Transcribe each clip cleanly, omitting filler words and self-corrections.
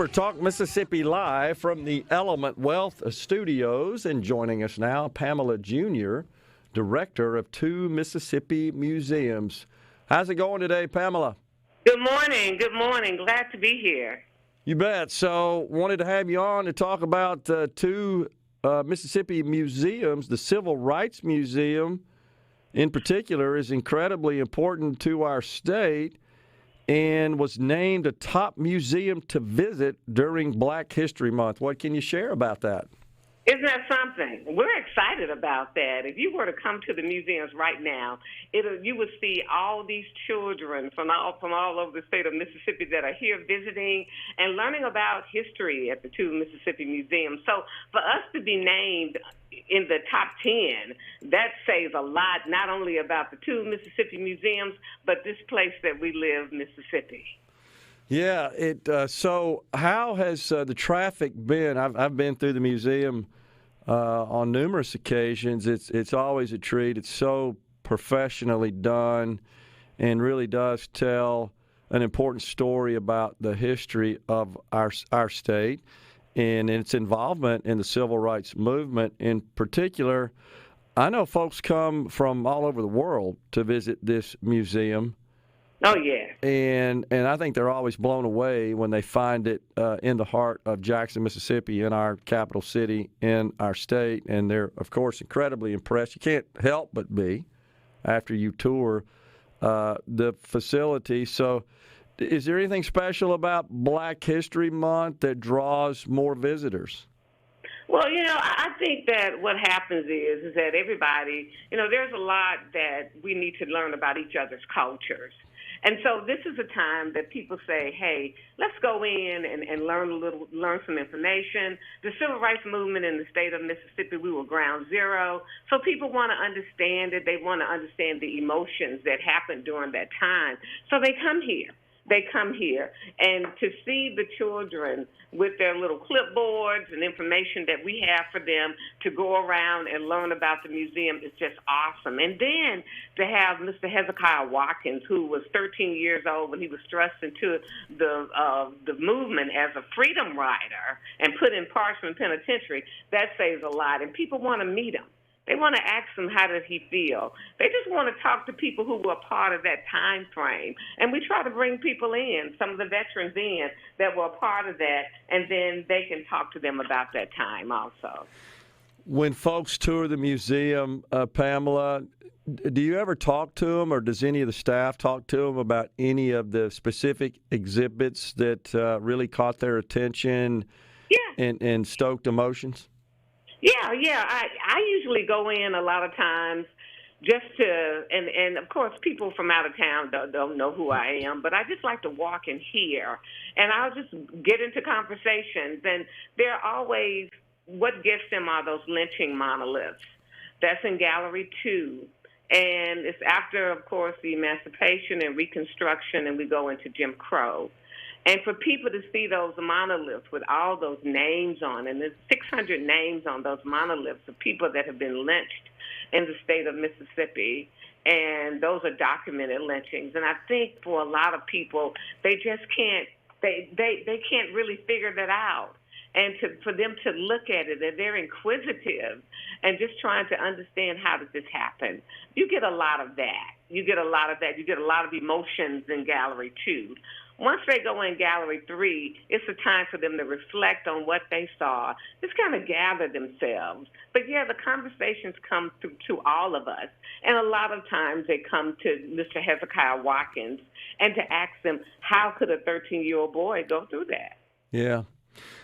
SuperTalk Mississippi live from the Element Wealth Studios, and joining us now, Pamela Junior, director of 2 Mississippi museums. How's it going today, Pamela? Good morning. Good morning. Glad to be here. You bet. So, wanted to have you on to talk about 2 Mississippi museums. The Civil Rights Museum, in particular, is incredibly important to our state and was named a top museum to visit during Black History Month. What can you share about that? Isn't that something? We're excited about that. If you were to come to the museums right now, you would see all these children from all over the state of Mississippi that are here visiting and learning about history at the 2 Mississippi museums. So for us to be named in the top 10, that says a lot, not only about the 2 Mississippi museums, but this place that we live, Mississippi. Yeah. So how has the traffic been? I've been through the museum on numerous occasions. It's always a treat. It's so professionally done and really does tell an important story about the history of our state and its involvement in the civil rights movement in particular. I know folks come from all over the world to visit this museum. Oh, yeah. And I think they're always blown away when they find it in the heart of Jackson, Mississippi, in our capital city, in our state. And they're, of course, incredibly impressed. You can't help but be after you tour the facility. So is there anything special about Black History Month that draws more visitors? Well, I think that what happens is that everybody, there's a lot that we need to learn about each other's cultures. And so this is a time that people say, hey, let's go in and learn some information. The civil rights movement in the state of Mississippi, we were ground zero. So people want to understand it. They want to understand the emotions that happened during that time. So they come here. And to see the children with their little clipboards and information that we have for them to go around and learn about the museum is just awesome. And then to have Mr. Hezekiah Watkins, who was 13 years old when he was thrust into the movement as a freedom rider and put in Parchman Penitentiary, that says a lot. And people want to meet him. They want to ask him, how did he feel? They just want to talk to people who were part of that time frame. And we try to bring people in, some of the veterans in, that were a part of that, and then they can talk to them about that time also. When folks tour the museum, Pamela, do you ever talk to them, or does any of the staff talk to them about any of the specific exhibits that really caught their attention and stoked emotions? Yeah. I usually go in a lot of times just to, and of course people from out of town don't know who I am, but I just like to walk in here, and I'll just get into conversations, and they're always, what gets them are those lynching monoliths. That's in Gallery 2. And it's after, of course, the Emancipation and Reconstruction, and we go into Jim Crow. And for people to see those monoliths with all those names on, and there's 600 names on those monoliths of people that have been lynched in the state of Mississippi, and those are documented lynchings. And I think for a lot of people, they just can't, they can't really figure that out. And for them to look at it, and they're inquisitive and just trying to understand, how did this happen? You get a lot of that. You get a lot of emotions in Gallery 2. Once they go in Gallery 3, it's a time for them to reflect on what they saw, just kind of gather themselves. But, yeah, the conversations come to all of us, and a lot of times they come to Mr. Hezekiah Watkins and to ask them, how could a 13-year-old boy go through that? Yeah,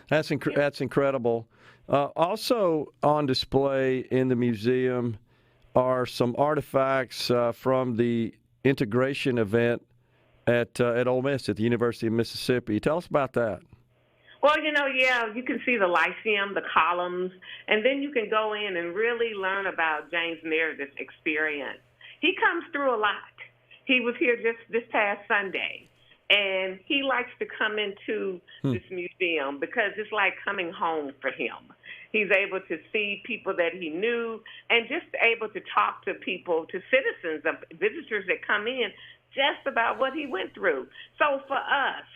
that's incredible. Also on display in the museum are some artifacts from the integration event at Ole Miss at the University of Mississippi. Tell us about that. Well, you can see the Lyceum, the columns, and then you can go in and really learn about James Meredith's experience. He comes through a lot. He was here just this past Sunday, and he likes to come into this museum because it's like coming home for him. He's able to see people that he knew and just able to talk to people, to citizens, visitors that come in, just about what he went through. So for us,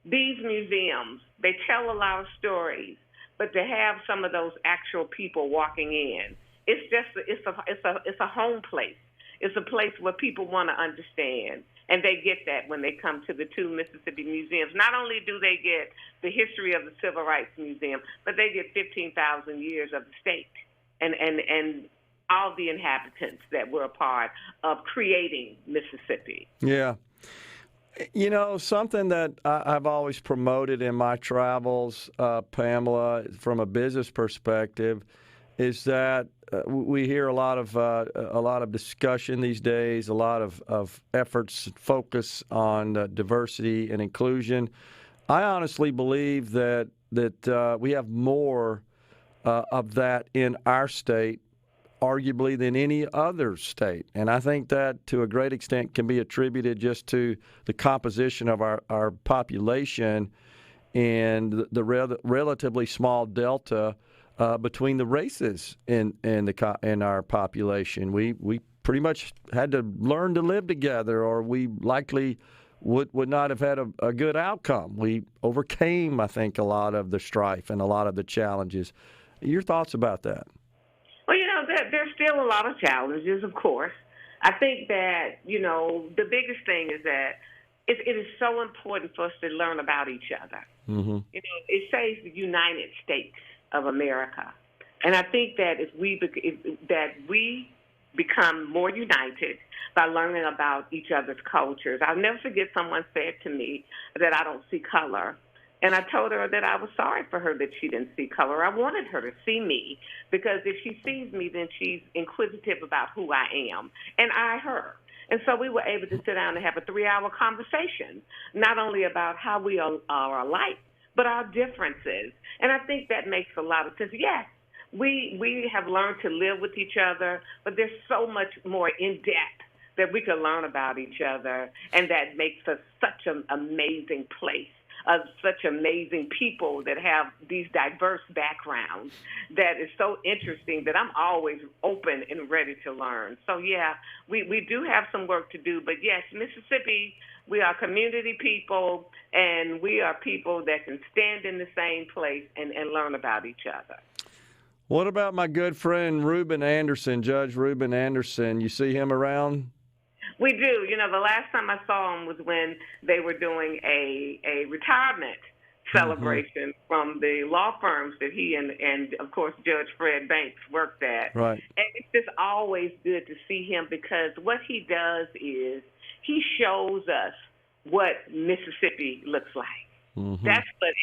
these museums, they tell a lot of stories, but to have some of those actual people walking in, it's a home place. It's a place where people want to understand, and they get that when they come to the two Mississippi museums. Not only do they get the history of the Civil Rights Museum, but they get 15,000 years of the state and all the inhabitants that were a part of creating Mississippi. Yeah. You know, something that I've always promoted in my travels, Pamela, from a business perspective, is that we hear a lot of discussion these days, a lot of efforts, focus on diversity and inclusion. I honestly believe that we have more of that in our state, arguably, than any other state. And I think that to a great extent can be attributed just to the composition of our population and the relatively small delta between the races in our population. We pretty much had to learn to live together, or we likely would not have had a good outcome. We overcame, I think, a lot of the strife and a lot of the challenges. Your thoughts about that? Well, there's still a lot of challenges, of course. I think that, the biggest thing is that it is so important for us to learn about each other. Mm-hmm. It says the United States of America. And I think that if we become more united by learning about each other's cultures. I'll never forget someone said to me that I don't see color. And I told her that I was sorry for her that she didn't see color. I wanted her to see me, because if she sees me, then she's inquisitive about who I am, and I her. And so we were able to sit down and have a 3-hour conversation, not only about how we are alike, but our differences. And I think that makes a lot of sense. Yes, we have learned to live with each other, but there's so much more in depth that we can learn about each other, and that makes us such an amazing place. Of such amazing people that have these diverse backgrounds that is so interesting that I'm always open and ready to learn. So, yeah, we do have some work to do. But, yes, Mississippi, we are community people, and we are people that can stand in the same place and learn about each other. What about my good friend Reuben Anderson, Judge Reuben Anderson? You see him around? We do. The last time I saw him was when they were doing a retirement celebration from the law firms that he and of course, Judge Fred Banks worked at. Right. And it's just always good to see him, because what he does is he shows us what Mississippi looks like. Mm-hmm. And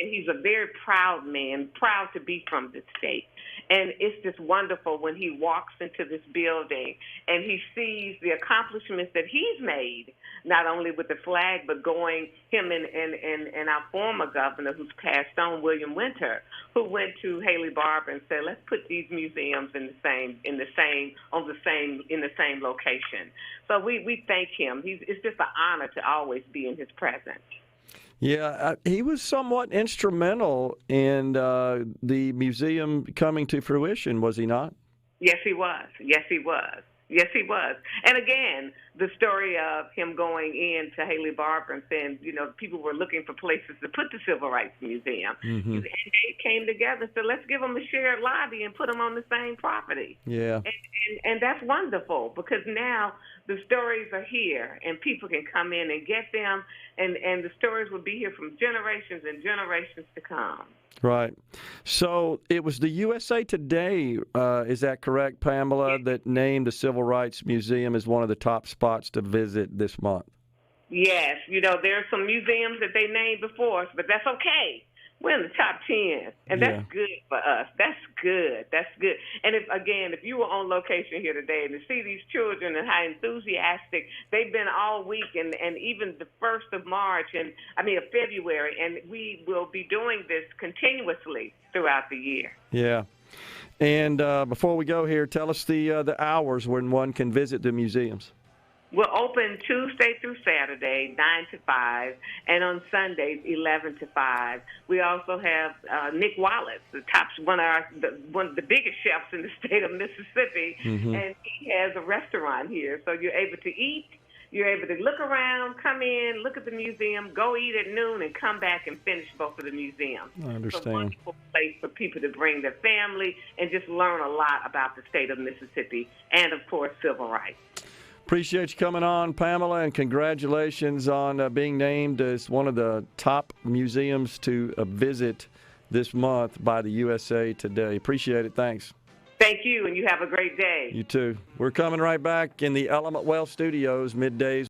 he's a very proud man, proud to be from this state. And it's just wonderful when he walks into this building and he sees the accomplishments that he's made, not only with the flag, but him and our former governor who's passed on, William Winter, who went to Haley Barbour and said, let's put these museums in the same location. So we thank him. It's just an honor to always be in his presence. Yeah, he was somewhat instrumental in the museum coming to fruition, was he not? Yes, he was. Yes, he was. Yes, he was. And again, the story of him going in to Haley Barbour and saying, people were looking for places to put the Civil Rights Museum. Mm-hmm. And they came together and said, let's give them a shared lobby and put them on the same property. Yeah. And that's wonderful, because now the stories are here and people can come in and get them, and the stories will be here from generations and generations to come. Right. So it was the USA Today, is that correct, Pamela, that named the Civil Rights Museum as one of the top spots to visit this month? Yes. There are some museums that they named before us, but that's okay. We're in the top 10, and that's good for us. That's good. That's good. And if you were on location here today and to see these children and how enthusiastic they've been all week, and even the 1st of February, and we will be doing this continuously throughout the year. Yeah. And before we go here, tell us the hours when one can visit the museums. We're open Tuesday through Saturday, 9 to 5, and on Sundays, 11 to 5. We also have Nick Wallace, one of the biggest chefs in the state of Mississippi, mm-hmm. and he has a restaurant here. So you're able to eat, you're able to look around, come in, look at the museum, go eat at noon, and come back and finish both of the museums. I understand. It's a wonderful place for people to bring their family and just learn a lot about the state of Mississippi and, of course, civil rights. Appreciate you coming on, Pamela, and congratulations on being named as one of the top museums to visit this month by the USA Today. Appreciate it. Thanks. Thank you, and you have a great day. You too. We're coming right back in the Element Wealth Studios middays.